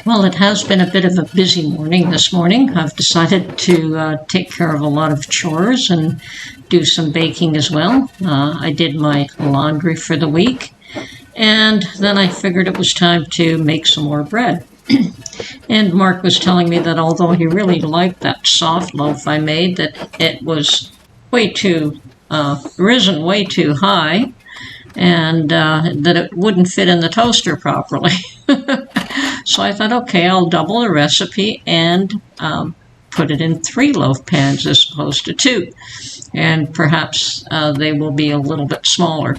Well, it has been a bit of a busy morning this morning. I've decided to take care of a lot of chores and do some baking as well. I did my laundry for the week, and then I figured it was time to make some more bread. And Mark was telling me that although he really liked that soft loaf I made, that it was risen way too high, and that it wouldn't fit in the toaster properly. So I thought, okay, I'll double the recipe and put it in 3 loaf pans as opposed to 2. And perhaps they will be a little bit smaller.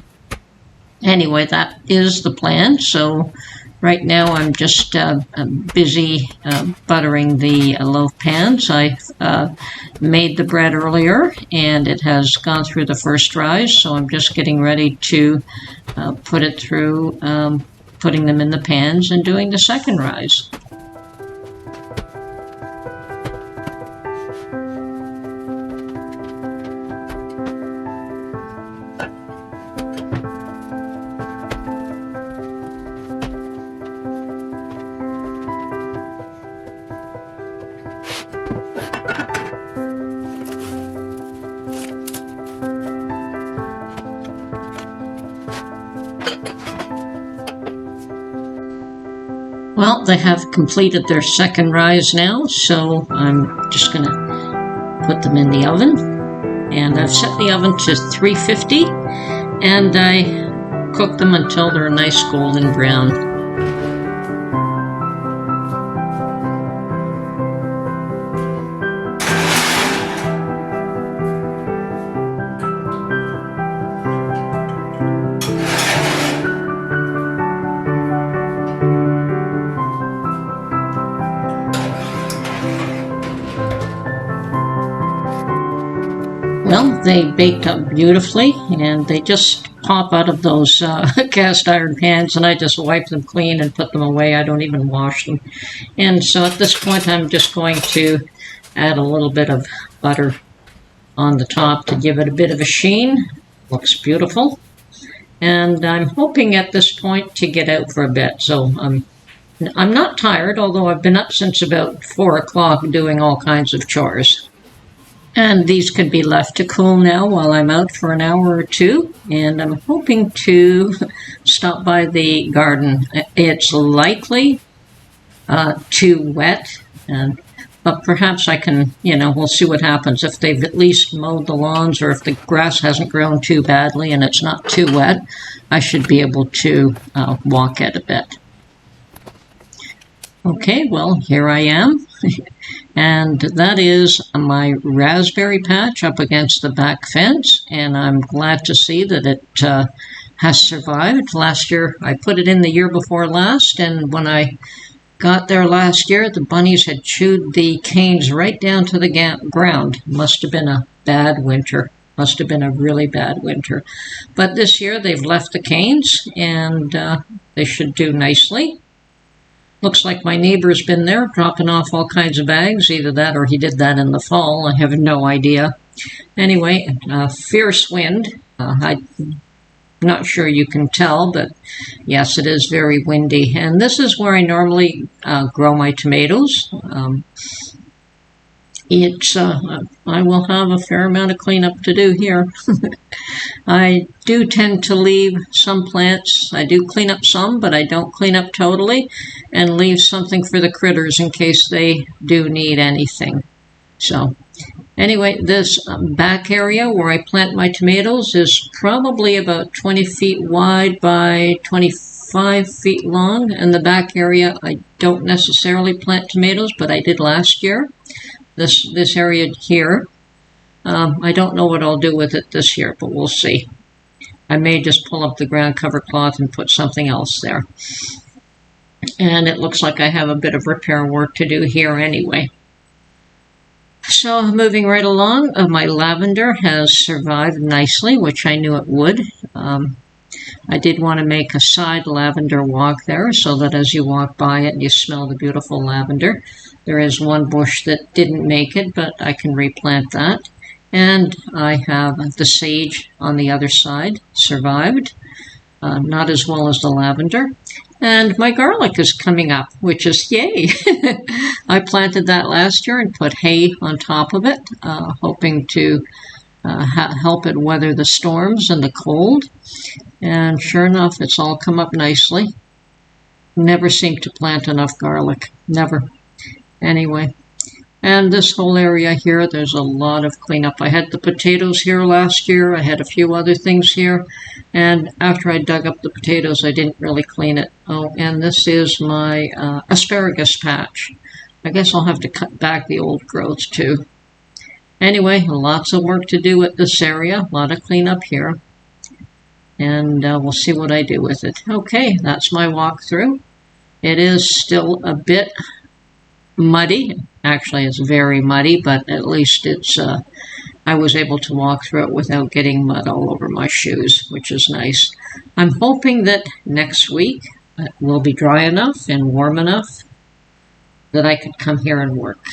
Anyway, that is the plan. So right now I'm just busy buttering the loaf pans. I made the bread earlier and it has gone through the first rise. So I'm just getting ready to put it through, putting them in the pans and doing the second rise. Well, they have completed their second rise now, so I'm just going to put them in the oven. And I've set the oven to 350, and I cook them until they're a nice golden brown. Well, they baked up beautifully, and they just pop out of those cast iron pans, and I just wipe them clean and put them away. I don't even wash them. And so at this point, I'm just going to add a little bit of butter on the top to give it a bit of a sheen. Looks beautiful. And I'm hoping at this point to get out for a bit. So I'm not tired, although I've been up since about 4 o'clock doing all kinds of chores. And these could be left to cool now while I'm out for an hour or 2. And I'm hoping to stop by the garden. It's likely too wet, but perhaps I can, we'll see what happens. If they've at least mowed the lawns or if the grass hasn't grown too badly and it's not too wet, I should be able to walk it a bit. Okay, well, here I am. And that is my raspberry patch up against the back fence, and I'm glad to see that it has survived. Last year, I put it in the year before last, and when I got there last year, the bunnies had chewed the canes right down to the ground. Must have been a bad winter. Must have been a really bad winter. But this year, they've left the canes, and they should do nicely. Looks like my neighbor's been there dropping off all kinds of bags. Either that or he did that in the fall. I have no idea. Anyway, fierce wind. I'm not sure you can tell, but yes, it is very windy. And this is where I normally grow my tomatoes. I will have a fair amount of cleanup to do here. I do tend to leave some plants. I do clean up some, but I don't clean up totally, and leave something for the critters in case they do need anything. So anyway, this back area where I plant my tomatoes is probably about 20 feet wide by 25 feet long. And the back area, I don't necessarily plant tomatoes, but I did last year. This area here, I don't know what I'll do with it this year, but we'll see. I may just pull up the ground cover cloth and put something else there. And it looks like I have a bit of repair work to do here anyway. So moving right along, my lavender has survived nicely, which I knew it would. I did want to make a side lavender walk there so that as you walk by it, you smell the beautiful lavender. There is one bush that didn't make it, but I can replant that. And I have the sage on the other side, survived. Not as well as the lavender. And my garlic is coming up, which is yay. I planted that last year and put hay on top of it, hoping to help it weather the storms and the cold. And sure enough, it's all come up nicely. Never seem to plant enough garlic. Never. Anyway. And this whole area here, there's a lot of cleanup. I had the potatoes here last year. I had a few other things here. And after I dug up the potatoes, I didn't really clean it. Oh, and this is my asparagus patch. I guess I'll have to cut back the old growth too. Anyway, lots of work to do at this area. A lot of cleanup here. And we'll see what I do with it. Okay, that's my walkthrough. It is still a bit muddy. Actually, it's very muddy, but at least it's I was able to walk through it without getting mud all over my shoes, which is nice. I'm hoping that next week it will be dry enough and warm enough that I could come here and work.